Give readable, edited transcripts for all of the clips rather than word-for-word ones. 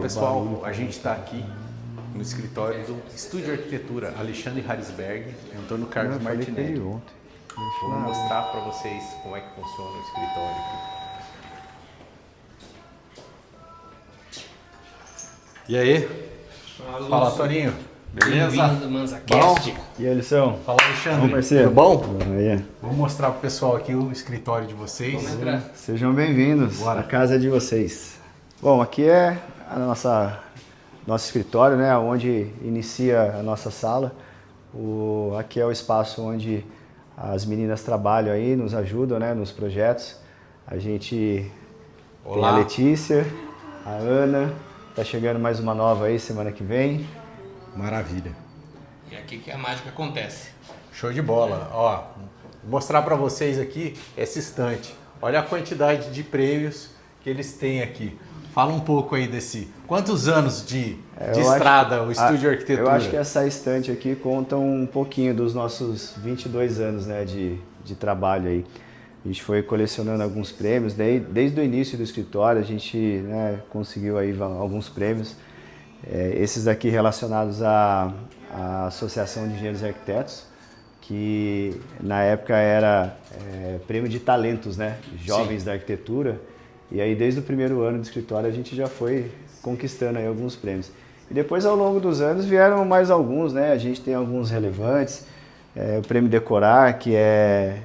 Pessoal, a gente está aqui no escritório do Estúdio Arquitetura Alexandre Harrisberg, Antônio Carlos Martinelli. Vou mostrar para vocês como é que funciona o escritório aqui. E aí? Fala, Toninho. Beleza? Bem-vindo, ManzaCast. E aí, Lição? Fala, Alexandre. Bom, parceiro. Tudo bom? Aí. Vou mostrar para o pessoal aqui o escritório de vocês. Vamos entrar. Sejam bem-vindos à casa de vocês. Bom, aqui é a nosso escritório, né, onde inicia a nossa sala. Aqui é o espaço onde as meninas trabalham aí, nos ajudam, né, nos projetos. A gente tem a Letícia, a Ana, tá chegando mais uma nova aí semana que vem. Maravilha. E aqui que a mágica acontece. Show de bola. Ó, vou mostrar para vocês aqui essa estante. Olha a quantidade de prêmios que eles têm aqui. Fala um pouco aí desse... Quantos anos de estrada o Estúdio Arquitetura? Eu acho que essa estante aqui conta um pouquinho dos nossos 22 anos, né, de trabalho aí. A gente foi colecionando alguns prêmios, desde o início do escritório a gente, né, conseguiu aí alguns prêmios. Esses aqui relacionados à Associação de Engenheiros e Arquitetos, que na época era prêmio de talentos, né, jovens Sim. da arquitetura. E aí, desde o primeiro ano do escritório, a gente já foi conquistando aí alguns prêmios. E depois, ao longo dos anos, vieram mais alguns, né? A gente tem alguns relevantes. O Prêmio Decorar, que é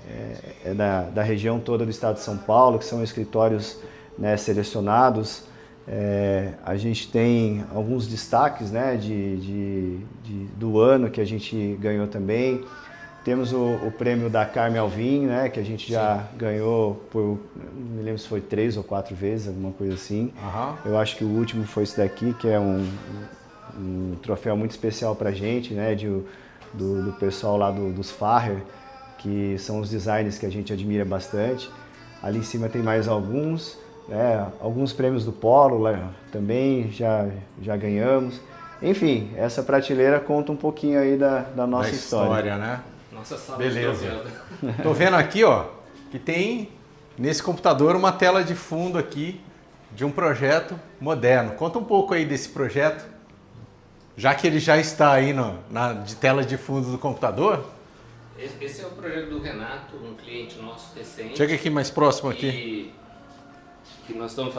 da região toda do estado de São Paulo, que são escritórios, né, selecionados. A gente tem alguns destaques, né, do ano que a gente ganhou também. Temos o prêmio da Carmen Alvim, né, que a gente já Sim. ganhou por, não me lembro se foi 3 ou 4 vezes, alguma coisa assim. Eu acho que o último foi esse daqui, que é um troféu muito especial pra gente, né, do pessoal lá dos Farrer, que são os designers que a gente admira bastante. Ali em cima tem mais alguns, né, alguns prêmios do Polo lá, também já ganhamos. Enfim, essa prateleira conta um pouquinho aí da nossa história. Né? Nossa sala. Beleza. Tô vendo aqui, ó, que tem nesse computador uma tela de fundo aqui de um projeto moderno. Conta um pouco aí desse projeto, já que ele já está aí de tela de fundo do computador. Esse é o projeto do Renato, um cliente nosso recente. Chega aqui mais próximo aqui. Que nós estamos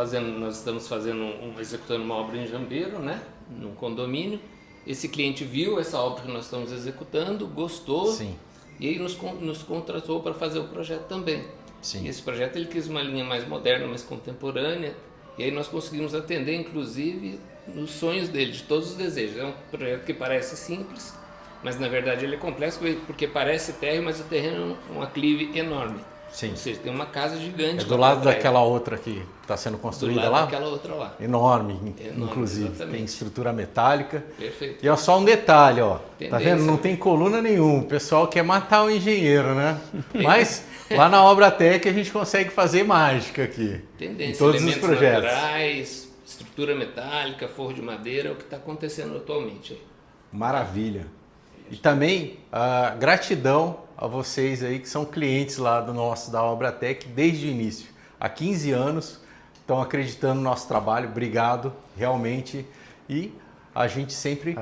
executando uma obra em Jambeiro, né, num condomínio. Esse cliente viu essa obra que nós estamos executando, gostou. Sim. E aí nos contratou para fazer o projeto também. Sim. E esse projeto ele quis uma linha mais moderna, mais contemporânea, e aí nós conseguimos atender, inclusive, nos sonhos dele, de todos os desejos. É um projeto que parece simples, mas na verdade ele é complexo, porque parece térreo, mas o terreno é um aclive enorme. Sim. Ou seja, tem uma casa gigante. É do lado daquela outra que está sendo construída lá? Do lado daquela outra lá. Enorme, inclusive. Exatamente. Tem estrutura metálica. Perfeito. E ó, só um detalhe, ó. Tendência, tá vendo? Não tem coluna nenhuma. O pessoal quer matar o engenheiro, né? Mas lá na Obratec a gente consegue fazer mágica aqui. Tendência. Em todos os projetos. Naturais, estrutura metálica, forro de madeira, é o que está acontecendo atualmente. Maravilha. E também a gratidão a vocês aí que são clientes lá da Obratec desde o início. Há 15 anos, estão acreditando no nosso trabalho. Obrigado, realmente. E a gente sempre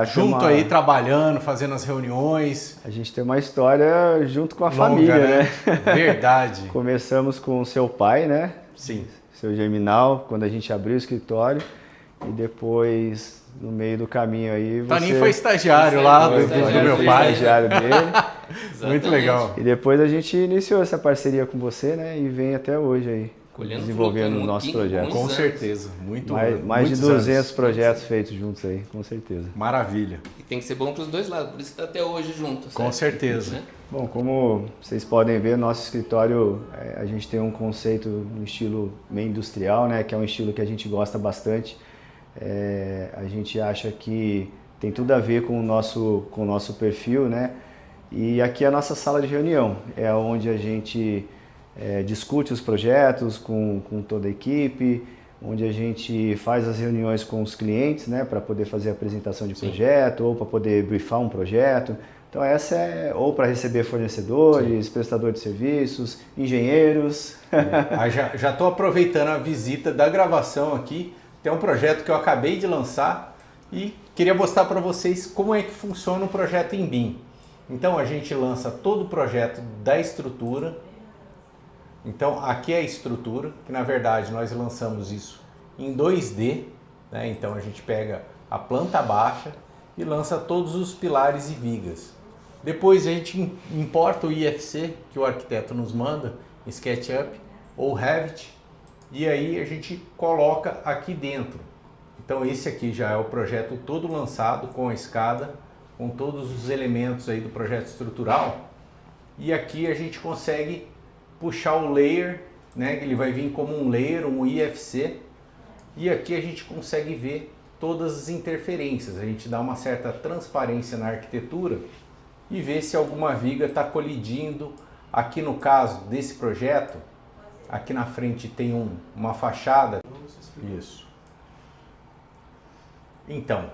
junto aí, trabalhando, fazendo as reuniões. A gente tem uma história junto com a longa, família, né? Verdade. Começamos com o seu pai, né? Sim. Seu Germinal, quando a gente abriu o escritório. E depois, no meio do caminho aí, você... Toninho foi estagiário lá do meu pai. Estagiário dele. Muito legal. E depois a gente iniciou essa parceria com você, né? E vem até hoje aí. desenvolvendo o nosso projeto. Com certeza, mais de 200 projetos feitos juntos aí, com certeza. Maravilha. E tem que ser bom para os dois lados, por isso está até hoje junto. Com certeza. Né? Bom, como vocês podem ver, nosso escritório, a gente tem um conceito no estilo meio industrial, né, que é um estilo que a gente gosta bastante. A gente acha que tem tudo a ver com o nosso perfil, né? E aqui é a nossa sala de reunião, é onde a gente discute os projetos com toda a equipe, onde a gente faz as reuniões com os clientes, né, para poder fazer a apresentação de projeto ou para poder briefar um projeto. Então essa ou para receber fornecedores, prestadores de serviços, engenheiros. Já estou aproveitando a visita da gravação aqui. Tem um projeto que eu acabei de lançar e queria mostrar para vocês como é que funciona o projeto em BIM. Então a gente lança todo o projeto da estrutura. Então aqui é a estrutura, que na verdade nós lançamos isso em 2D, né? Então a gente pega a planta baixa e lança todos os pilares e vigas. Depois a gente importa o IFC que o arquiteto nos manda, SketchUp ou Revit, e aí a gente coloca aqui dentro. Então esse aqui já é o projeto todo lançado com a escada, com todos os elementos aí do projeto estrutural. E aqui a gente consegue puxar o layer, né? Ele vai vir como um layer, um IFC. E aqui a gente consegue ver todas as interferências. A gente dá uma certa transparência na arquitetura e ver se alguma viga está colidindo. Aqui no caso desse projeto, aqui na frente tem uma fachada. Isso. Então,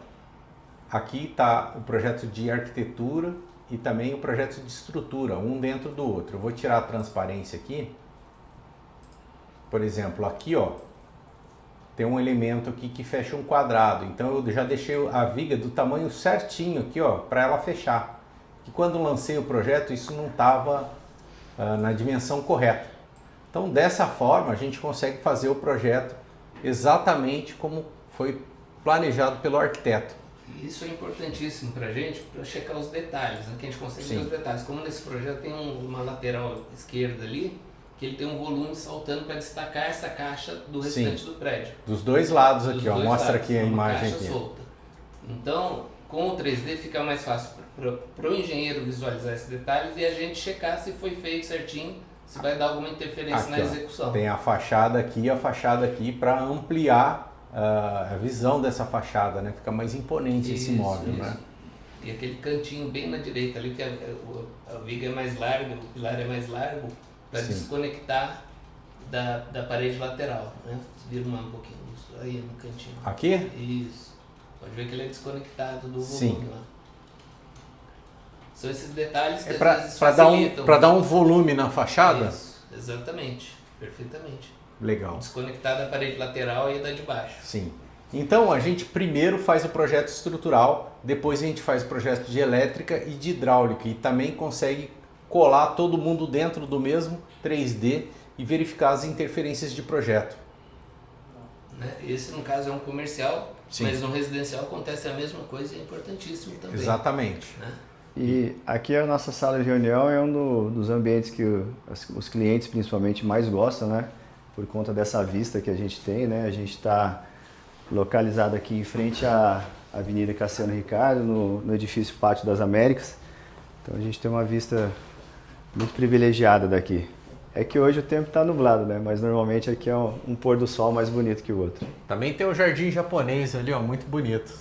aqui está o projeto de arquitetura e também o projeto de estrutura, um dentro do outro. Eu vou tirar a transparência aqui. Por exemplo, aqui ó, tem um elemento aqui que fecha um quadrado. Então eu já deixei a viga do tamanho certinho aqui ó, para ela fechar. E quando lancei o projeto, isso não estava na dimensão correta. Então dessa forma a gente consegue fazer o projeto exatamente como foi planejado pelo arquiteto. Isso é importantíssimo para a gente, para checar os detalhes, né? Que a gente consegue ver os detalhes. Como nesse projeto tem uma lateral esquerda ali, que ele tem um volume saltando para destacar essa caixa do restante do prédio. Dos dois lados aqui, ó, mostra aqui a imagem aqui. Solta. Então, com o 3D fica mais fácil para o engenheiro visualizar esses detalhes e a gente checar se foi feito certinho, se vai dar alguma interferência aqui, na execução. Ó, tem a fachada aqui e a fachada aqui para ampliar a visão dessa fachada, né? Fica mais imponente esse móvel, né? E aquele cantinho bem na direita ali, que a viga é mais larga, o pilar é mais largo, para desconectar da parede lateral, né? Vira um pouquinho isso aí no cantinho. Aqui? Isso. Pode ver que ele é desconectado do volume lá. São esses detalhes que às vezes facilitam. Para dar um volume na fachada? Isso, exatamente, perfeitamente. Legal. Desconectar da parede lateral e da de baixo. Sim. Então a gente primeiro faz o projeto estrutural, depois a gente faz o projeto de elétrica e de hidráulica e também consegue colar todo mundo dentro do mesmo 3D e verificar as interferências de projeto. Esse no caso é um comercial, mas no residencial acontece a mesma coisa e é importantíssimo também. Exatamente. Né? E aqui a nossa sala de reunião é um dos ambientes que os clientes principalmente mais gostam, né? Por conta dessa vista que a gente tem, né? A gente está localizado aqui em frente à Avenida Cassiano Ricardo, no edifício Pátio das Américas. Então a gente tem uma vista muito privilegiada daqui. É que hoje o tempo está nublado, né? Mas normalmente aqui é um pôr do sol mais bonito que o outro. Também tem o jardim japonês ali, ó, muito bonito.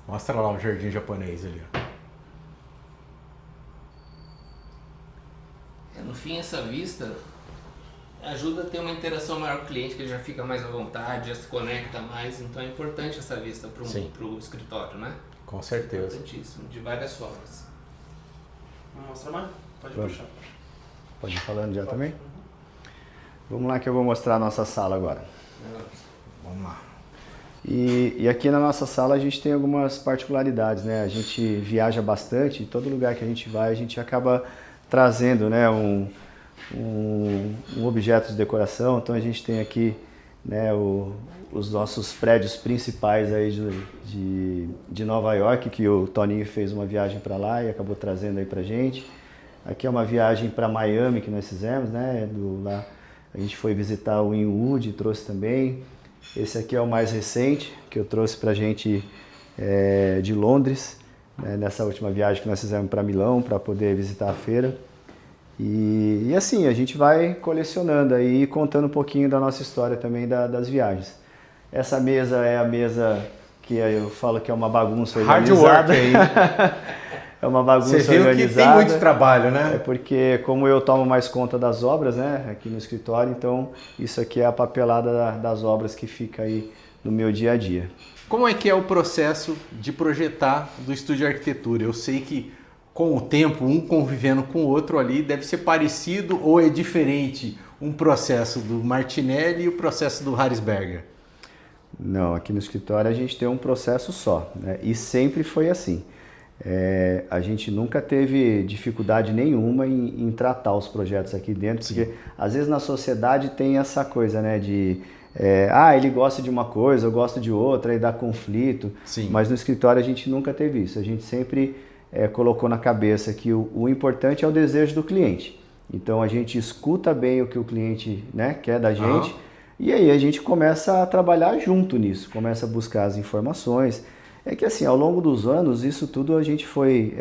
Mostra lá o jardim japonês ali, ó. No fim, essa vista ajuda a ter uma interação maior com o cliente, que ele já fica mais à vontade, já se conecta mais. Então é importante essa vista para o escritório, né? Com certeza. É importantíssimo, de várias formas. Vamos mostrar mais? Pode puxar. Pode ir falando já também? Vamos lá que eu vou mostrar a nossa sala agora. Vamos lá. E aqui na nossa sala a gente tem algumas particularidades, né? A gente viaja bastante, em todo lugar que a gente vai a gente acaba trazendo, né, um objeto de decoração. Então a gente tem aqui, né, os nossos prédios principais aí de Nova York, que o Toninho fez uma viagem para lá e acabou trazendo aí pra gente. Aqui é uma viagem para Miami que nós fizemos, né, A gente foi visitar o Inwood, trouxe também. Esse aqui é o mais recente, que eu trouxe para a gente de Londres, né, nessa última viagem que nós fizemos para Milão, para poder visitar a feira. E assim, a gente vai colecionando aí e contando um pouquinho da nossa história também das viagens. Essa mesa é a mesa que eu falo que é uma bagunça organizada. Hard work aí. É uma bagunça organizada. Você viu que tem muito trabalho, né? É porque como eu tomo mais conta das obras, né, aqui no escritório, então isso aqui é a papelada das obras que fica aí no meu dia a dia. Como é que é o processo de projetar do estúdio de arquitetura? Eu sei que com o tempo, um convivendo com o outro ali, deve ser parecido ou é diferente um processo do Martinelli e o processo do Harrisberger? Não, aqui no escritório a gente tem um processo só, né? E sempre foi assim. A gente nunca teve dificuldade nenhuma em tratar os projetos aqui dentro, porque às vezes na sociedade tem essa coisa, né, de ele gosta de uma coisa, eu gosto de outra, e dá conflito. Sim. Mas no escritório a gente nunca teve isso. A gente sempre colocou na cabeça que o importante é o desejo do cliente. Então a gente escuta bem o que o cliente, né, quer da gente, e aí a gente começa a trabalhar junto nisso, começa a buscar as informações. É que assim, ao longo dos anos, isso tudo a gente foi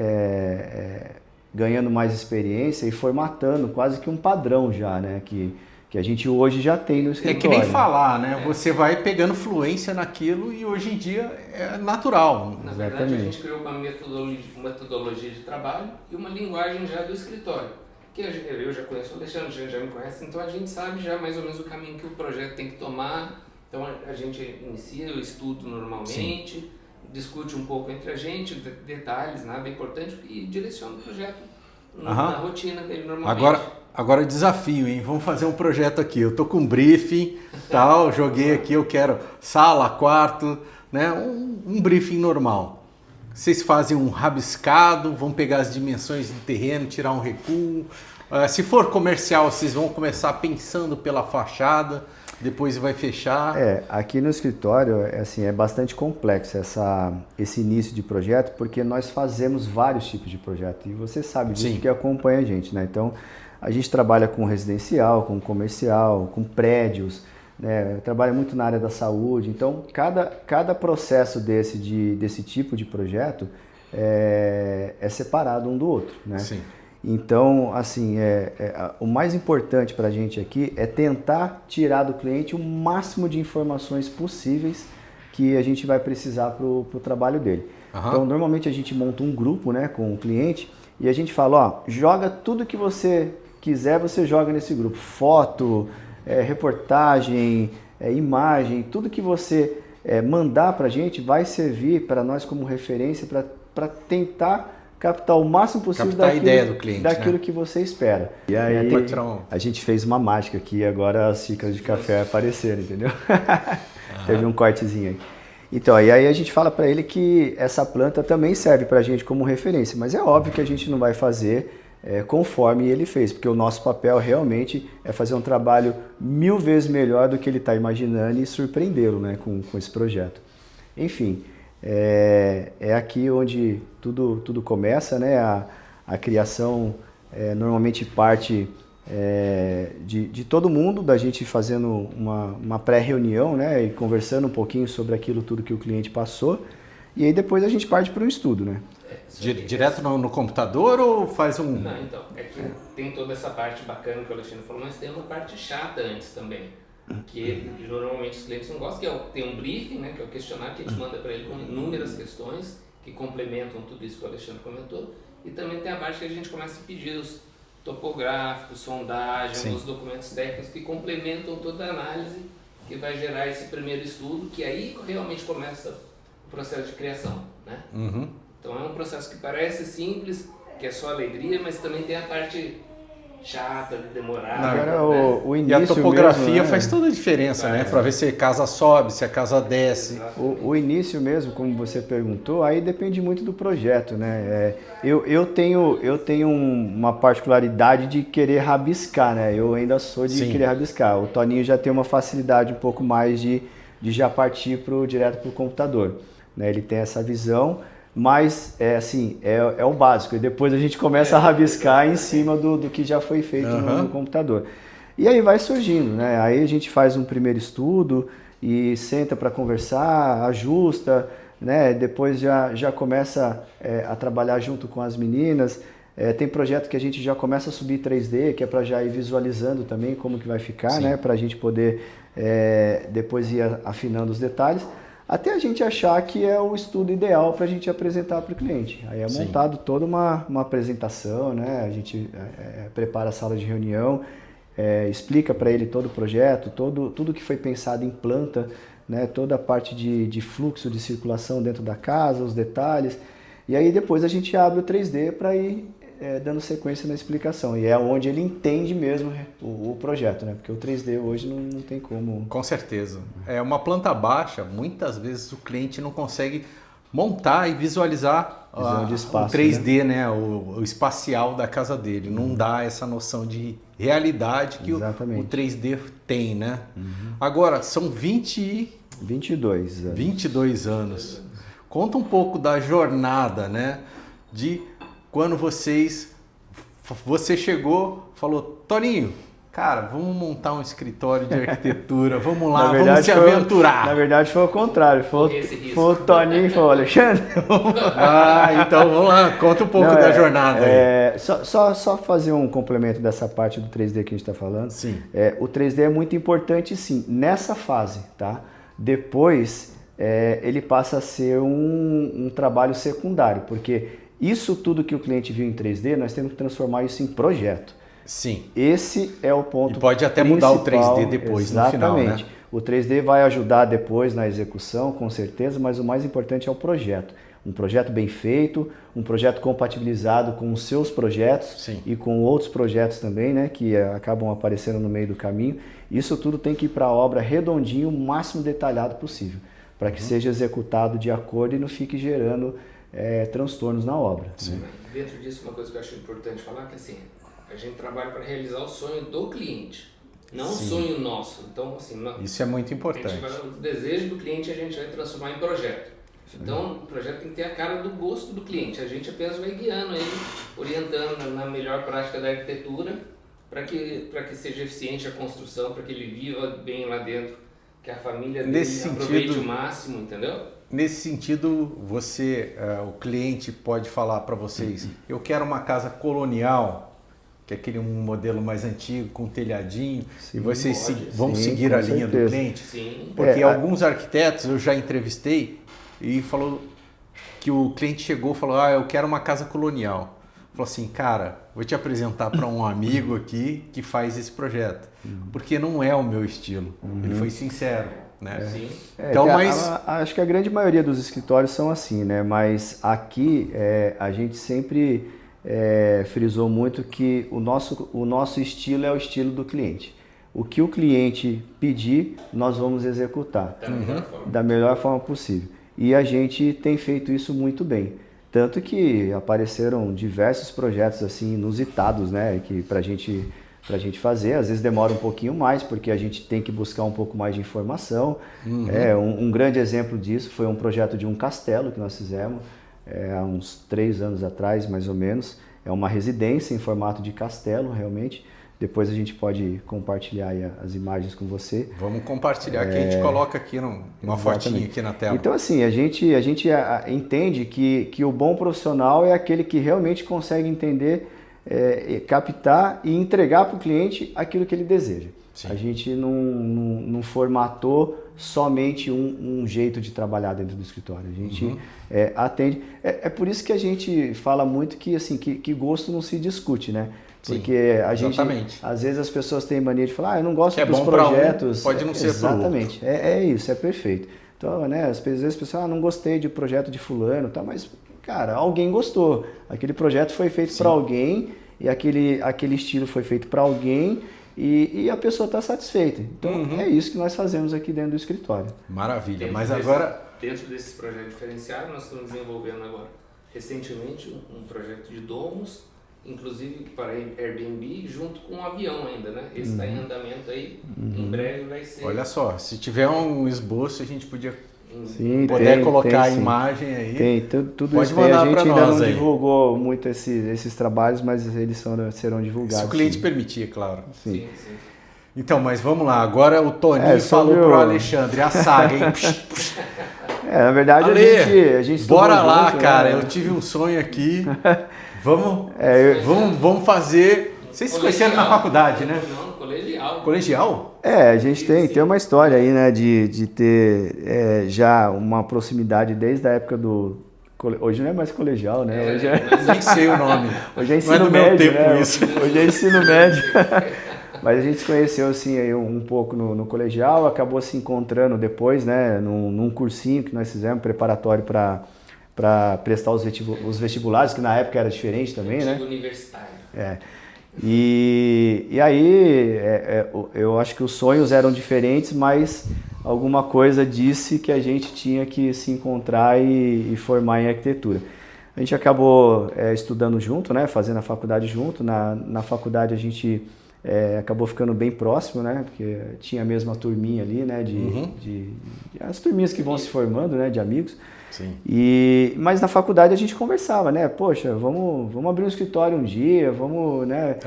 ganhando mais experiência e formatando quase que um padrão já, né, que a gente hoje já tem no escritório. É que nem falar, né? Você vai pegando fluência naquilo e hoje em dia é natural. Na verdade, a gente criou uma metodologia de trabalho e uma linguagem já do escritório. Que eu já conheço o Alexandre, já me conhece, então a gente sabe já mais ou menos o caminho que o projeto tem que tomar. Então a gente inicia o estudo normalmente, discute um pouco entre a gente, detalhes, nada importante, e direciona o projeto na rotina dele normalmente. Agora desafio, hein? Vamos fazer um projeto aqui. Eu tô com um briefing, tal, joguei aqui, eu quero sala, quarto, né? Um briefing normal. Vocês fazem um rabiscado, vão pegar as dimensões do terreno, tirar um recuo. Se for comercial, vocês vão começar pensando pela fachada, depois vai fechar. Aqui no escritório é bastante complexo esse início de projeto, porque nós fazemos vários tipos de projeto e você sabe disso que acompanha a gente, né? Então a gente trabalha com residencial, com comercial, com prédios, né? Trabalha muito na área da saúde, então cada processo desse tipo de projeto é separado um do outro, né? Sim. Então, assim, o mais importante para a gente aqui é tentar tirar do cliente o máximo de informações possíveis que a gente vai precisar para o trabalho dele. Então, normalmente a gente monta um grupo, né, com o cliente e a gente fala, joga tudo que você quiser, você joga nesse grupo. Foto, reportagem, imagem, tudo que você mandar para a gente vai servir para nós como referência para tentar captar o máximo possível ideia do cliente, daquilo né? que você espera. E aí a gente fez uma mágica aqui e agora as xícaras de café apareceram, entendeu? Teve um cortezinho aí. Então, e aí a gente fala para ele que essa planta também serve para a gente como referência, mas é óbvio que a gente não vai fazer conforme ele fez, porque o nosso papel realmente é fazer um trabalho 1000 vezes melhor do que ele está imaginando e surpreendê-lo, né, com esse projeto. Enfim, é aqui onde tudo começa, né? A criação normalmente parte de todo mundo, da gente fazendo uma pré-reunião, né? E conversando um pouquinho sobre aquilo tudo que o cliente passou, e aí depois a gente parte para um estudo, né? Direto no computador ou faz um... Não, então, que tem toda essa parte bacana que o Alexandre falou, mas tem uma parte chata antes também. Que normalmente os clientes não gostam, que tem um briefing, né, que é o questionário que a gente manda para ele com inúmeras questões que complementam tudo isso que o Alexandre comentou, e também tem a parte que a gente começa a pedir os topográficos, sondagem, os documentos técnicos que complementam toda a análise que vai gerar esse primeiro estudo, que aí realmente começa o processo de criação, né? Então é um processo que parece simples, que é só alegria, mas também tem a parte chata, demorada. Agora, o início e a topografia mesmo, né? Faz toda a diferença, né? Para ver se a casa sobe, se a casa desce. O início mesmo, como você perguntou, aí depende muito do projeto, né? Eu tenho uma particularidade de querer rabiscar, né? Eu ainda sou de querer rabiscar. O Toninho já tem uma facilidade um pouco mais de já partir direto para o computador, né? Ele tem essa visão. Mas é o básico, e depois a gente começa a rabiscar em cima do que já foi feito no computador. E aí vai surgindo, né? Aí a gente faz um primeiro estudo e senta para conversar, ajusta, né? Depois já começa a trabalhar junto com as meninas. Tem projeto que a gente já começa a subir 3D, que é para já ir visualizando também como que vai ficar, né? Para a gente poder depois ir afinando os detalhes, até a gente achar que é o estudo ideal para a gente apresentar para o cliente. Aí é montado toda uma apresentação, né? A gente prepara a sala de reunião, explica para ele todo o projeto, tudo que foi pensado em planta, né? Toda a parte de fluxo de circulação dentro da casa, os detalhes. E aí depois a gente abre o 3D para ir dando sequência na explicação. E é onde ele entende mesmo o projeto, né? Porque o 3D hoje não tem como... Com certeza. É uma planta baixa, muitas vezes o cliente não consegue montar e visualizar de espaço, o 3D, né? O espacial da casa dele. Não dá essa noção de realidade que o 3D tem, né? Agora, são 22 anos. Conta um pouco da jornada, né? De quando você chegou, falou, Toninho, cara, vamos montar um escritório de arquitetura, vamos lá, vamos se aventurar. Na verdade foi o contrário, foi o Toninho e falou, Alexandre... Então vamos lá, conta um pouco da jornada aí. Só fazer um complemento dessa parte do 3D que a gente está falando. Sim. O 3D é muito importante, sim, nessa fase, tá? Depois... ele passa a ser um trabalho secundário, porque isso tudo que o cliente viu em 3D, nós temos que transformar isso em projeto. Sim. Esse é o ponto principal. E pode até mudar o 3D depois, exatamente. No final, né? O 3D vai ajudar depois na execução, com certeza, mas o mais importante é o projeto. Um projeto bem feito, um projeto compatibilizado com os seus projetos e com outros projetos também, né, que acabam aparecendo no meio do caminho. Isso tudo tem que ir para a obra redondinho, o máximo detalhado possível, para que seja executado de acordo e não fique gerando transtornos na obra. Sim. Dentro disso, uma coisa que eu acho importante falar é que assim, a gente trabalha para realizar o sonho do cliente, não o sonho nosso. Então, assim, isso é muito importante. O desejo do cliente a gente vai transformar em projeto. Então, o projeto tem que ter a cara do gosto do cliente. A gente apenas vai guiando ele, orientando na melhor prática da arquitetura para que seja eficiente a construção, para que ele viva bem lá dentro, que a família dele aproveite o máximo, entendeu? Nesse sentido, o cliente pode falar para vocês, eu quero uma casa colonial, que é aquele modelo mais antigo, com telhadinho, e vocês vão seguir a linha do cliente? Sim. Porque alguns arquitetos eu já entrevistei e falou que o cliente chegou e falou, eu quero uma casa colonial. Falou assim, cara, vou te apresentar para um amigo aqui que faz esse projeto, porque não é o meu estilo. Ele foi sincero, né? Sim. Então, acho que a grande maioria dos escritórios são assim, né? Mas aqui a gente sempre frisou muito que o nosso estilo é o estilo do cliente. O que o cliente pedir, nós vamos executar da melhor forma possível. E a gente tem feito isso muito bem. Tanto que apareceram diversos projetos assim inusitados, né, que pra gente fazer, às vezes demora um pouquinho mais, porque a gente tem que buscar um pouco mais de informação. Um grande exemplo disso foi um projeto de um castelo que nós fizemos há uns 3 anos atrás, mais ou menos. É uma residência em formato de castelo, realmente. Depois a gente pode compartilhar aí as imagens com você. Vamos compartilhar, que a gente coloca aqui uma fotinha aqui na tela. Então assim, a gente entende que o bom profissional é aquele que realmente consegue entender, captar e entregar para o cliente aquilo que ele deseja. Sim. A gente não formatou somente um jeito de trabalhar dentro do escritório. A gente atende. É por isso que a gente fala muito que, assim, que gosto não se discute, né? Porque a gente, às vezes as pessoas têm mania de falar, eu não gosto dos projetos. Pode não ser exatamente. É isso, é perfeito. Então, né, às vezes as pessoas, não gostei de projeto de fulano, tá, mas, cara, alguém gostou. Aquele projeto foi feito para alguém e aquele estilo foi feito para alguém e a pessoa está satisfeita. Então, é isso que nós fazemos aqui dentro do escritório. Maravilha. Dentro desse projeto diferenciado, nós estamos desenvolvendo agora, recentemente, um projeto de domos, inclusive para Airbnb, junto com um avião ainda, né? Esse está em andamento aí, em breve vai ser... Olha só, se tiver um esboço, a gente podia colocar a imagem aí. Tem, tudo pode isso aí. A gente ainda não aí. divulgou muito esses trabalhos, mas eles serão divulgados. Se o cliente permitir, claro. Sim. Então, mas vamos lá. Agora o Toninho falou pro Alexandre, a saga, hein? Na verdade, Ale, a gente bora lá, junto, cara. né? Eu tive um sonho aqui. Vamos fazer... Vocês se conheceram na faculdade, né? Não, colegial. Colegial? A gente tem uma história aí, né, de ter já uma proximidade desde a época do... Hoje não é mais colegial, né? Hoje Nem sei o nome. Hoje é Não é ensino do meu médio, tempo né? isso. Hoje é ensino médio. Mas a gente se conheceu assim aí um pouco no colegial, acabou se encontrando depois, né, num cursinho que nós fizemos, preparatório para prestar os vestibulares, que na época era diferente também, né? Universitário. E aí eu acho que os sonhos eram diferentes, mas alguma coisa disse que a gente tinha que se encontrar e formar em arquitetura. A gente acabou estudando junto, né, fazendo a faculdade junto. Na faculdade a gente acabou ficando bem próximo, né, porque tinha a mesma turminha ali, né, as turminhas que vão se formando, né, de amigos. Sim. Mas na faculdade a gente conversava, né? Poxa, vamos abrir um escritório um dia, vamos, né?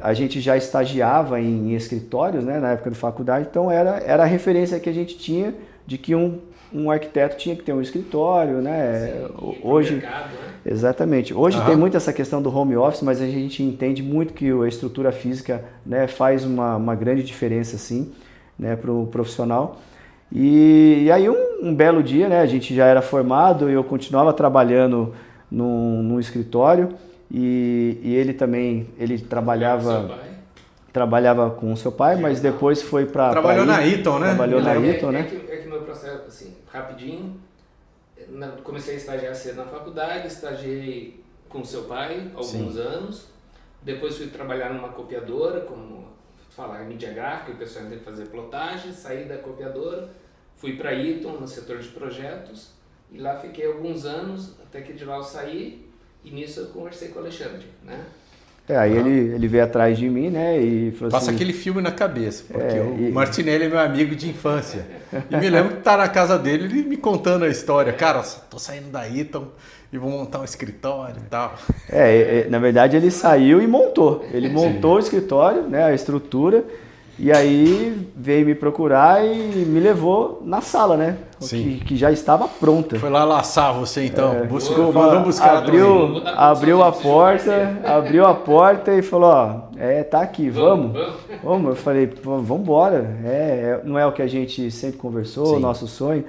A gente já estagiava em escritórios, né? Na época da faculdade, então era a referência que a gente tinha de que um arquiteto tinha que ter um escritório, né? Sim, hoje, mercado, né? Exatamente. Hoje tem muito essa questão do home office, mas a gente entende muito que a estrutura física, né, faz uma grande diferença, assim, né, para o profissional. E aí um belo dia, né, a gente já era formado e eu continuava trabalhando num escritório e ele também, ele trabalhava com o seu pai, mas depois foi para... Trabalhou na Eaton, né? Trabalhou na Eaton, né? É que meu processo, assim, rapidinho, comecei a estagiar cedo na faculdade, estagiei com o seu pai alguns anos, depois fui trabalhar numa copiadora, como... falar mídia gráfica, o pessoal tem que fazer plotagem, saí da copiadora, fui para Eaton, no setor de projetos, e lá fiquei alguns anos, até que de lá eu saí, e nisso eu conversei com o Alexandre, né? Aí ele veio atrás de mim, né, e falou Passa assim... aquele filme na cabeça, porque o Martinelli é meu amigo de infância. E me lembro que tá na casa dele, ele me contando a história. Cara, tô saindo da Eaton e vou montar um escritório e tal. Na verdade ele saiu e montou. Ele montou o escritório, né, a estrutura, e aí veio me procurar e me levou na sala, né? Que já estava pronta. Foi lá laçar você então, mandou buscar. Abriu a porta e falou, tá aqui, vamos. Eu falei, vamos embora. Não é o que a gente sempre conversou, o nosso sonho.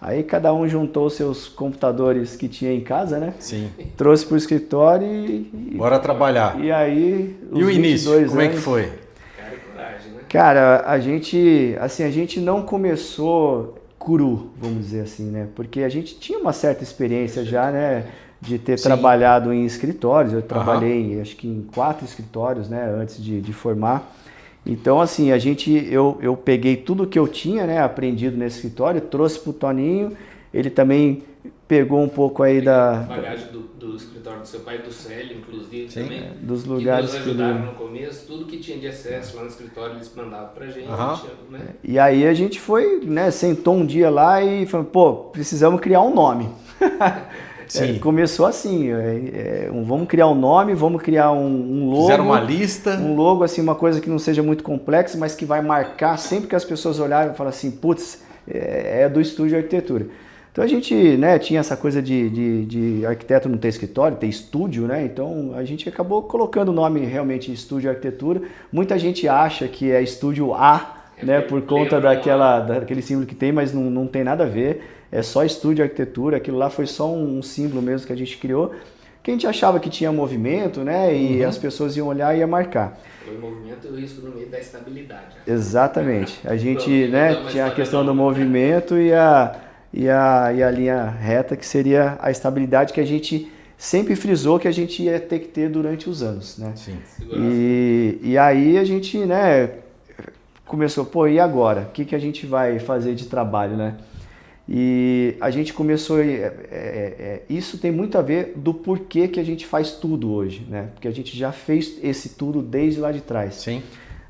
Aí cada um juntou seus computadores que tinha em casa, né? Sim. Trouxe para o escritório e... Bora trabalhar. E aí... E o início, como é que foi? Cara, coragem, né? Cara, a gente não começou cru, vamos dizer assim, né? Porque a gente tinha uma certa experiência já, né? De ter trabalhado em escritórios. Eu trabalhei, acho que em 4 escritórios, né? Antes de formar. Então, assim, eu peguei tudo que eu tinha, né, aprendido nesse escritório, trouxe pro Toninho, ele também pegou um pouco aí da bagagem do escritório do seu pai, do Célio, inclusive, também, dos lugares que nos ajudaram no começo, tudo que tinha de excesso lá no escritório eles mandavam pra gente, né? E aí a gente foi, né, sentou um dia lá e falou, precisamos criar um nome. Começou assim, vamos criar um nome, vamos criar um logo. Fizeram uma lista. Um logo, assim, uma coisa que não seja muito complexa, mas que vai marcar sempre que as pessoas olharem e falar assim, putz, é do estúdio de arquitetura. Então a gente, né, tinha essa coisa de arquiteto não ter escritório, ter estúdio, né? Então a gente acabou colocando o nome realmente estúdio de arquitetura. Muita gente acha que é estúdio A, né, por conta daquele símbolo que tem, mas não tem nada a ver. É só estúdio de arquitetura, aquilo lá foi só um símbolo mesmo que a gente criou, que a gente achava que tinha movimento, né, e as pessoas iam olhar e ia marcar. Foi o movimento e o risco no meio da estabilidade. Né? Exatamente. A gente, né, tinha a questão do movimento e a linha reta, que seria a estabilidade que a gente sempre frisou que a gente ia ter que ter durante os anos, né? Sim. E aí a gente, né, começou, e agora? O que a gente vai fazer de trabalho, né? E a gente começou, isso tem muito a ver do porquê que a gente faz tudo hoje, né? Porque a gente já fez esse tudo desde lá de trás. Sim.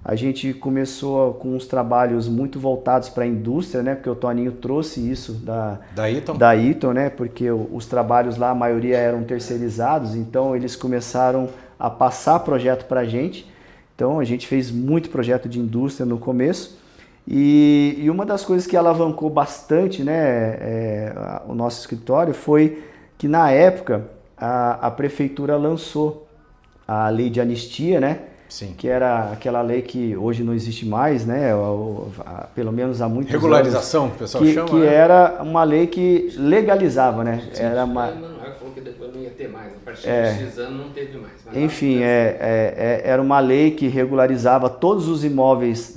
A gente começou com uns trabalhos muito voltados para a indústria, né? Porque o Toninho trouxe isso da Eaton, né? Porque os trabalhos lá, a maioria eram terceirizados, então eles começaram a passar projeto para a gente. Então a gente fez muito projeto de indústria no começo e uma das coisas que alavancou bastante, né, o nosso escritório foi que na época a prefeitura lançou a lei de anistia, né? Sim. Que era aquela lei que hoje não existe mais, né? Pelo menos há muitos regularização, anos. O pessoal chama, que né? era uma lei que legalizava, né? Sim, era uma... O Emanuel falou que depois não ia ter mais, a partir de X anos não teve mais. Enfim, era uma lei que regularizava todos os imóveis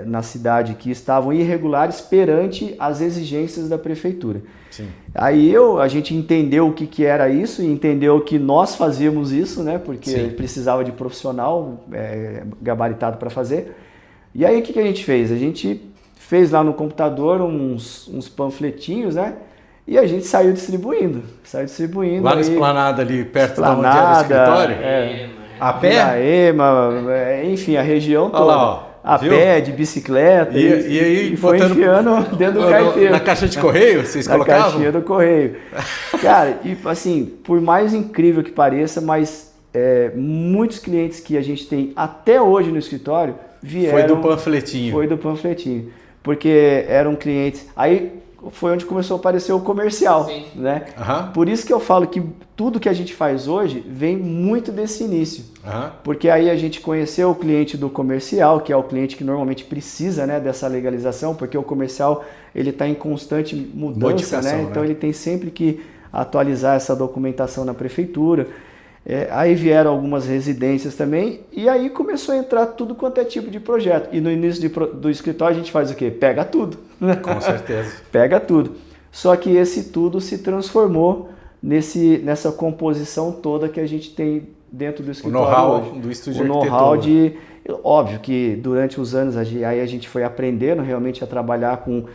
na cidade que estavam irregulares perante as exigências da prefeitura. Sim. Aí a gente entendeu o que era isso e entendeu que nós fazíamos isso, né? Porque precisava de profissional gabaritado para fazer. E aí o que a gente fez? A gente fez lá no computador uns panfletinhos, né? E a gente saiu distribuindo. Lá na esplanada ali, perto da onde era o escritório? A pé? Vila Ema, enfim, a região toda. Olha lá, ó. A Viu? pé, de bicicleta, e aí foi enfiando dentro do carteiro. Na caixa de correio, vocês colocavam? Na caixinha do correio. Cara, e assim, por mais incrível que pareça, mas muitos clientes que a gente tem até hoje no escritório vieram... Foi do panfletinho. Foi do panfletinho. Porque eram clientes... Aí foi onde começou a aparecer o comercial, né? Por isso que eu falo que tudo que a gente faz hoje vem muito desse início. Porque aí a gente conheceu o cliente do comercial, que é o cliente que normalmente precisa, né, dessa legalização, porque o comercial ele está em constante mudança, né? Então ele tem sempre que atualizar essa documentação na prefeitura. Aí vieram algumas residências também, e aí começou a entrar tudo quanto é tipo de projeto. E no início do escritório a gente faz o quê? Pega tudo. Com certeza. Pega tudo. Só que esse tudo se transformou nessa composição toda que a gente tem dentro do escritório hoje. O know-how do estúdio de arquitetura. O know-how de... Óbvio que durante os anos aí a gente foi aprendendo realmente a trabalhar com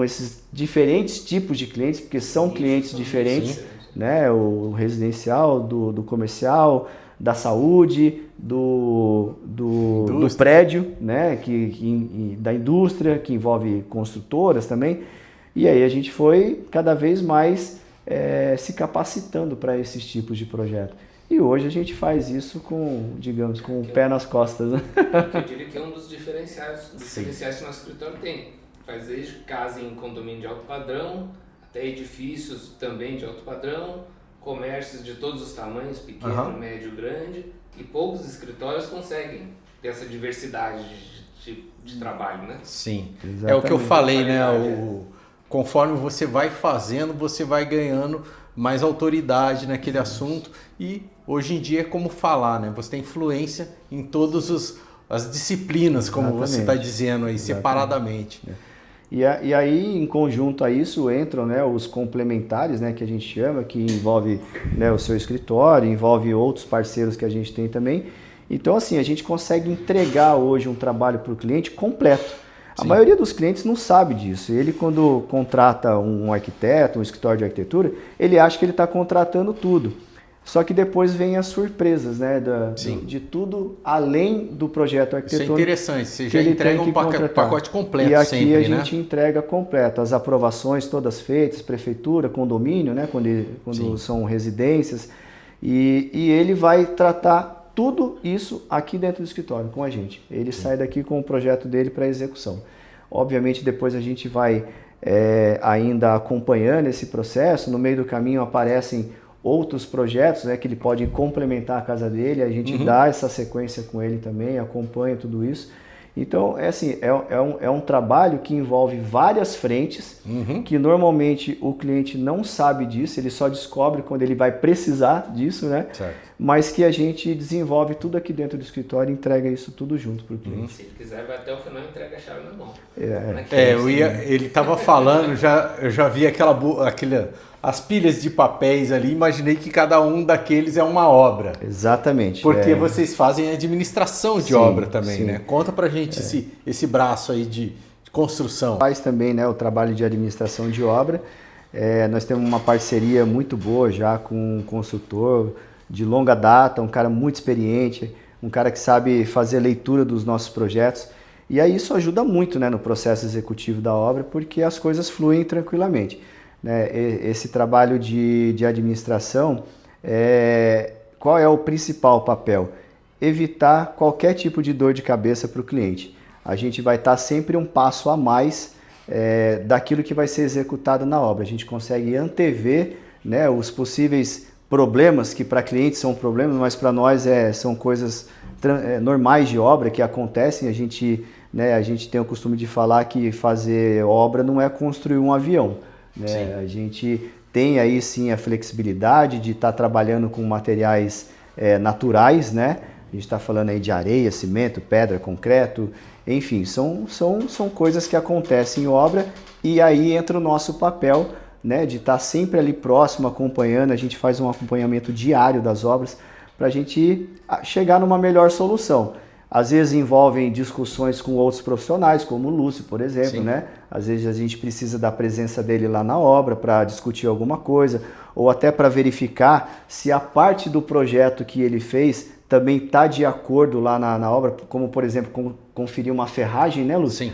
esses diferentes tipos de clientes, porque são clientes diferentes. Né, o residencial, do comercial, da saúde, do prédio, né, da indústria, que envolve construtoras também. E aí a gente foi cada vez mais se capacitando para esses tipos de projeto. E hoje a gente faz isso com, digamos, com o pé nas costas. Né? Eu diria que é um dos diferenciais que o nosso escritório tem. Faz desde casa em condomínio de alto padrão, até edifícios também de alto padrão, comércios de todos os tamanhos, pequeno, médio, grande, e poucos escritórios conseguem ter essa diversidade de trabalho, né? Sim, exatamente. É o que eu falei, né? Conforme você vai fazendo, você vai ganhando mais autoridade naquele assunto e hoje em dia é como falar, né? Você tem influência em todas as disciplinas, como você está dizendo aí, separadamente. E aí, em conjunto a isso, entram, né, os complementares, né, que a gente chama, que envolve, né, o seu escritório, envolve outros parceiros que a gente tem também. Então, assim, a gente consegue entregar hoje um trabalho para o cliente completo. A maioria dos clientes não sabe disso. Ele, quando contrata um arquiteto, um escritório de arquitetura, ele acha que ele está contratando tudo. Só que depois vem as surpresas, né, de tudo além do projeto arquitetônico. Isso é interessante, você já entrega um pacote completo e aqui sempre, a gente entrega completo, as aprovações todas feitas, prefeitura, condomínio, né, quando são residências, e ele vai tratar tudo isso aqui dentro do escritório com a gente. Ele sai daqui com o projeto dele para execução. Obviamente depois a gente vai ainda acompanhando esse processo, no meio do caminho aparecem outros projetos, né, que ele pode complementar a casa dele, a gente dá essa sequência com ele também, acompanha tudo isso. Então, assim, é um trabalho que envolve várias frentes, que normalmente o cliente não sabe disso, ele só descobre quando ele vai precisar disso, né? Certo. Mas que a gente desenvolve tudo aqui dentro do escritório e entrega isso tudo junto para o cliente. Se ele quiser, vai até o final e entrega a chave na mão. Ele estava falando, eu já vi as pilhas de papéis ali, imaginei que cada um daqueles é uma obra. Exatamente. Porque vocês fazem administração de obra também, sim. né? Conta pra gente esse braço aí de construção. Faz também, né, o trabalho de administração de obra. Nós temos uma parceria muito boa já com um consultor de longa data, um cara muito experiente, um cara que sabe fazer leitura dos nossos projetos. E aí isso ajuda muito, né, no processo executivo da obra, porque as coisas fluem tranquilamente. Né? Esse trabalho de administração, qual é o principal papel? evitar qualquer tipo de dor de cabeça para o cliente. A gente vai estar sempre um passo a mais daquilo que vai ser executado na obra. A gente consegue antever, né, os possíveis problemas que para clientes são problemas, mas para nós são coisas normais de obra que acontecem. A gente tem o costume de falar que fazer obra não é construir um avião, né? A gente tem aí sim a flexibilidade de estar trabalhando com materiais naturais, né? A gente está falando aí de areia, cimento, pedra, concreto, enfim, são coisas que acontecem em obra, e aí entra o nosso papel, né, de estar sempre ali próximo, acompanhando. A gente faz um acompanhamento diário das obras para a gente chegar numa melhor solução. Às vezes envolvem discussões com outros profissionais, como o Lúcio, por exemplo, né? Às vezes a gente precisa da presença dele lá na obra para discutir alguma coisa, ou até para verificar se a parte do projeto que ele fez também está de acordo lá na obra, como, por exemplo, conferir uma ferragem, né, Lúcio? Sim.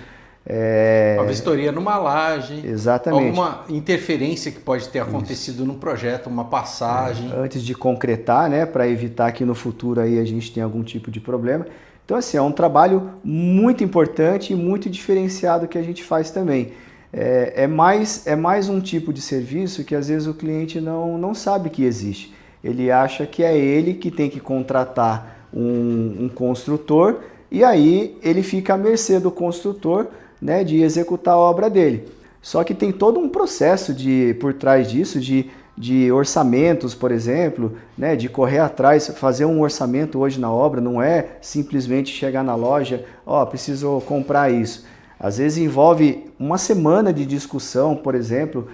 Uma vistoria numa laje. Exatamente. Alguma interferência que pode ter acontecido no projeto, uma passagem. Antes de concretar, né, para evitar que no futuro aí a gente tenha algum tipo de problema. Então, assim, é um trabalho muito importante e muito diferenciado que a gente faz também. É mais um tipo de serviço que às vezes o cliente não sabe que existe. Ele acha que é ele que tem que contratar um construtor, e aí ele fica à mercê do construtor, né, de executar a obra dele. Só que tem todo um processo por trás disso, de orçamentos, por exemplo, né, de correr atrás. Fazer um orçamento hoje na obra não é simplesmente chegar na loja, preciso comprar isso. Às vezes envolve uma semana de discussão, por exemplo,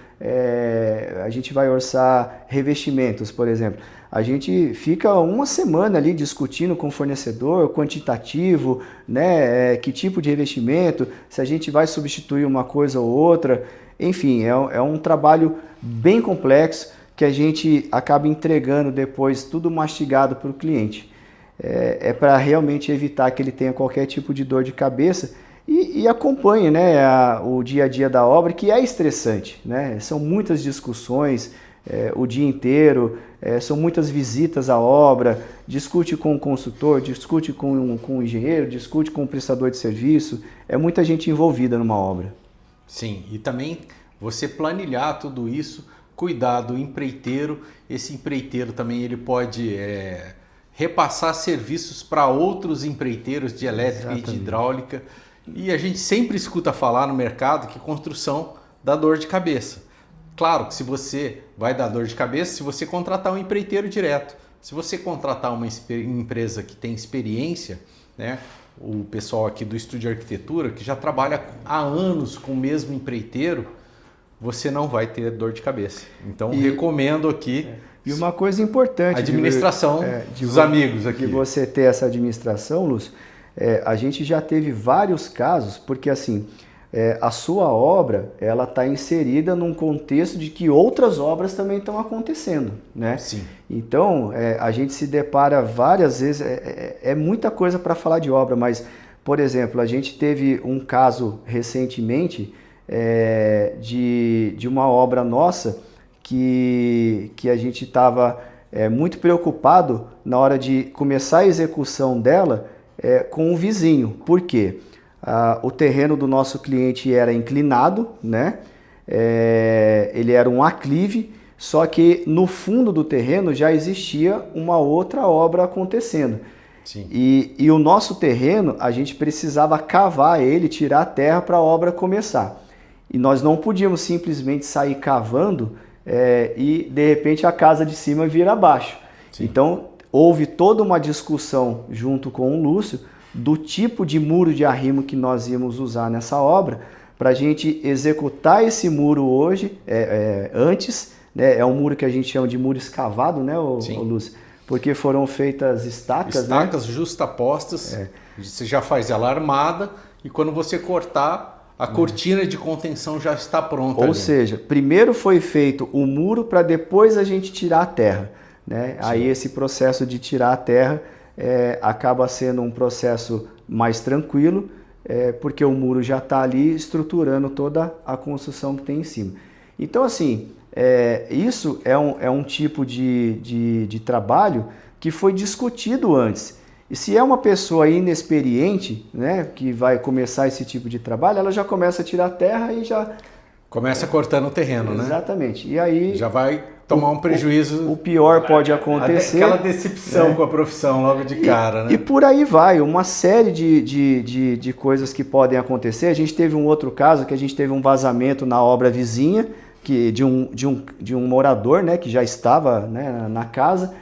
a gente vai orçar revestimentos, por exemplo. A gente fica uma semana ali discutindo com o fornecedor, quantitativo, né, que tipo de revestimento, se a gente vai substituir uma coisa ou outra. Enfim, é um trabalho bem complexo que a gente acaba entregando depois tudo mastigado para o cliente. É para realmente evitar que ele tenha qualquer tipo de dor de cabeça e acompanhe, né, o dia a dia da obra, que é estressante, né? São muitas discussões o dia inteiro, são muitas visitas à obra, discute com o consultor, discute com o engenheiro, discute com o prestador de serviço. É muita gente envolvida numa obra. Sim, e também você planilhar tudo isso, cuidar do empreiteiro. Esse empreiteiro também ele pode repassar serviços para outros empreiteiros de elétrica e de hidráulica. E a gente sempre escuta falar no mercado que construção dá dor de cabeça. Claro que se você vai dar dor de cabeça, se você contratar um empreiteiro direto. Se você contratar uma empresa que tem experiência, né? O pessoal aqui do Estúdio de Arquitetura, que já trabalha há anos com o mesmo empreiteiro, você não vai ter dor de cabeça. Então, recomendo aqui. E uma coisa importante... Administração dos amigos aqui. De você ter essa administração, Lúcio, a gente já teve vários casos, porque assim, a sua obra, ela está inserida num contexto de que outras obras também estão acontecendo, né? Sim. Então, a gente se depara várias vezes, é muita coisa para falar de obra, mas, por exemplo, a gente teve um caso recentemente de uma obra nossa que a gente estava muito preocupado na hora de começar a execução dela com o vizinho. Por quê? O terreno do nosso cliente era inclinado, né? Ele era um aclive, só que no fundo do terreno já existia uma outra obra acontecendo. Sim. E o nosso terreno, a gente precisava cavar ele, tirar a terra para a obra começar. E nós não podíamos simplesmente sair cavando e de repente a casa de cima vir abaixo. Sim. Então houve toda uma discussão junto com o Lúcio do tipo de muro de arrimo que nós íamos usar nessa obra para a gente executar esse muro hoje, antes, né? É um muro que a gente chama de muro escavado, né, Lúcio? Porque foram feitas estacas, né? Justapostas, você já faz ela armada e quando você cortar, a cortina de contenção já está pronta. Ou seja, primeiro foi feito o muro para depois a gente tirar a terra, né? Aí esse processo de tirar a terra acaba sendo um processo mais tranquilo, porque o muro já está ali estruturando toda a construção que tem em cima. Então, assim, isso é um tipo de trabalho que foi discutido antes. E se é uma pessoa inexperiente, né, que vai começar esse tipo de trabalho, ela já começa a tirar terra e já... Começa cortando o terreno, né? Exatamente. E aí... Já vai tomar um prejuízo. O pior pode acontecer. Aquela decepção com a profissão logo de cara, né? E por aí vai, uma série de coisas que podem acontecer. A gente teve um outro caso, que a gente teve um vazamento na obra vizinha, de um morador, né, que já estava, né, na casa.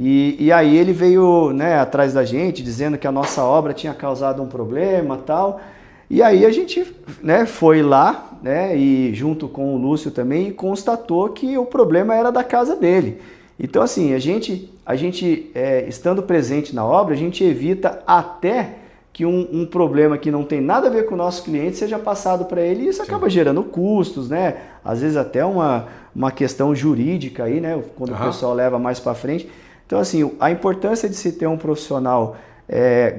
E aí ele veio, né, atrás da gente, dizendo que a nossa obra tinha causado um problema e tal. E aí a gente, né, foi lá, né, e junto com o Lúcio também, e constatou que o problema era da casa dele. Então, assim, a gente estando presente na obra, a gente evita até que um problema que não tem nada a ver com o nosso cliente seja passado para ele, e isso acaba gerando custos, né? Às vezes até uma questão jurídica aí, né, quando o pessoal leva mais para frente. Então, assim, a importância de se ter um profissional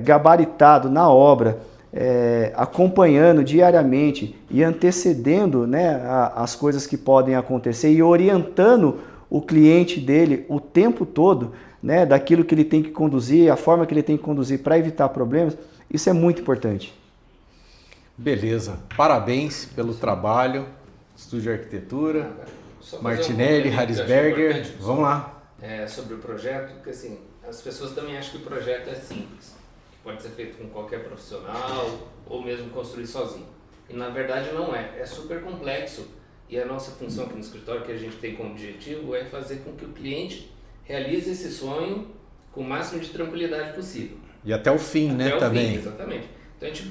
gabaritado na obra, acompanhando diariamente e antecedendo, né, as coisas que podem acontecer e orientando o cliente dele o tempo todo, né, daquilo que ele tem que conduzir, a forma que ele tem que conduzir para evitar problemas, isso é muito importante. Beleza, parabéns pelo trabalho, Estúdio Arquitetura, Martinelli, Harrisberger, vamos lá. Sobre o projeto, porque assim, as pessoas também acham que o projeto é simples. Pode ser feito com qualquer profissional ou mesmo construir sozinho. E na verdade não é, é super complexo. E a nossa função aqui no escritório, que a gente tem como objetivo, é fazer com que o cliente realize esse sonho com o máximo de tranquilidade possível. E até o fim, né, também. Fim, exatamente. Então a gente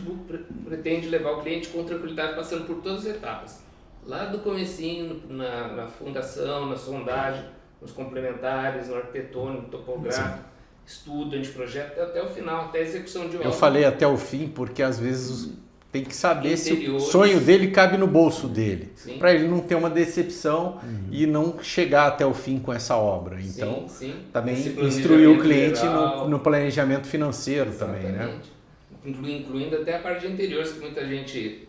pretende levar o cliente com tranquilidade, passando por todas as etapas. Lá do comecinho, na fundação, na sondagem, nos complementares, no arquitetônico, topográfico, estudo, anteprojeto, até o final, até a execução de obra. Eu falei até o fim porque às vezes tem que saber se o sonho dele cabe no bolso dele, para ele não ter uma decepção e não chegar até o fim com essa obra. Então, também instruir o cliente no planejamento financeiro. Exatamente. Também, né? Incluindo até a parte de interiores, que muita gente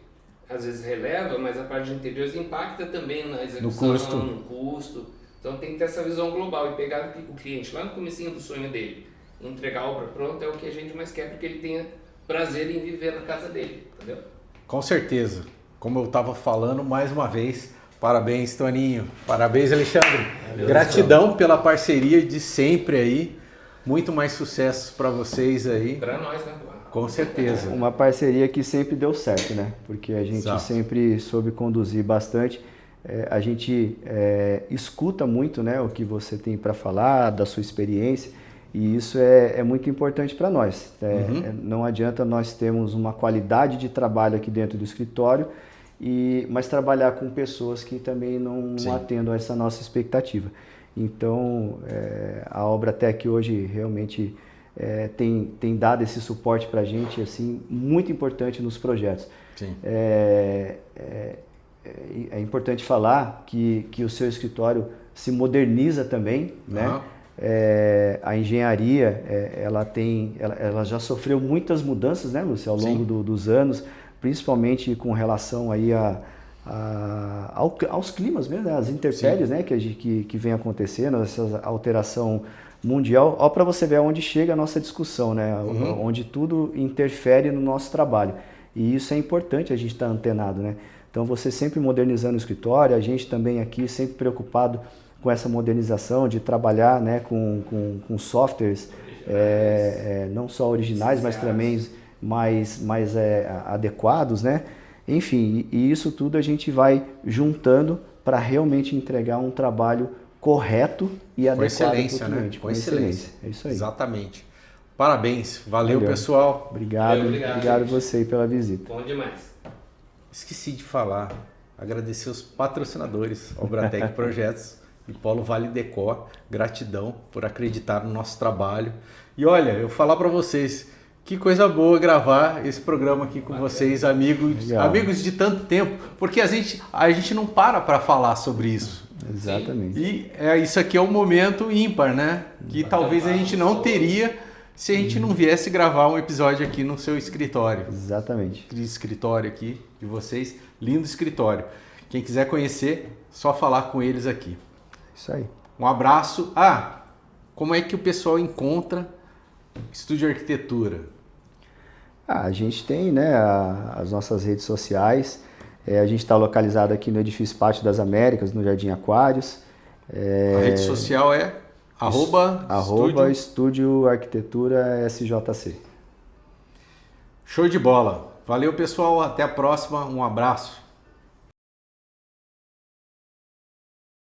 às vezes releva, mas a parte de interiores impacta também na execução, no custo. Então tem que ter essa visão global e pegar o cliente lá no comecinho do sonho dele, entregar a obra pronta é o que a gente mais quer, porque ele tenha prazer em viver na casa dele, entendeu? Com certeza. Como eu estava falando, mais uma vez, parabéns, Toninho. Parabéns, Alexandre. Gratidão pela parceria de sempre aí. Muito mais sucesso para vocês aí. Para nós, né? Com certeza. Uma parceria que sempre deu certo, né? Porque a gente sempre soube conduzir bastante. A gente escuta muito, né, o que você tem para falar, da sua experiência, e isso é muito importante para nós. Não adianta nós termos uma qualidade de trabalho aqui dentro do escritório, mas trabalhar com pessoas que também não atendam a essa nossa expectativa. Então, a Obratec hoje realmente tem dado esse suporte para a gente, assim, muito importante nos projetos. Sim. É importante falar que o seu escritório se moderniza também, né? A engenharia, ela já sofreu muitas mudanças, né, Lúcio, ao longo dos anos, principalmente com relação aí aos climas mesmo, né? As intempéries, né, que vem acontecendo, essa alteração mundial. Olha para você ver aonde chega a nossa discussão, né? Onde tudo interfere no nosso trabalho. E isso é importante a gente estar antenado, né? Então você sempre modernizando o escritório, a gente também aqui sempre preocupado com essa modernização, de trabalhar, né, com softwares não só originais, mas também mais adequados, né? Enfim, e isso tudo a gente vai juntando para realmente entregar um trabalho correto e adequado para o cliente. Né? Com excelência. É isso aí. Exatamente. Parabéns. Valeu. Pessoal. Obrigado você pela visita. Bom demais. Esqueci de falar, agradecer os patrocinadores, Obratec Projetos e Polo Vale Decor, gratidão por acreditar no nosso trabalho. E olha, eu falar para vocês, que coisa boa gravar esse programa aqui com vocês, amigos de tanto tempo, porque a gente não para falar sobre isso. Exatamente. E isso aqui é um momento ímpar, né? Que talvez a gente não teria se a gente não viesse gravar um episódio aqui no seu escritório. Exatamente. Escritório aqui de vocês, lindo escritório. Quem quiser conhecer, só falar com eles aqui. Isso aí. Um abraço. Como é que o pessoal encontra Estúdio Arquitetura? A gente tem, né, as nossas redes sociais. A gente está localizado aqui no Edifício Pátio das Américas, no Jardim Aquários. A rede social é @ Estúdio Arquitetura SJC. Show de bola. Valeu, pessoal. Até a próxima. Um abraço.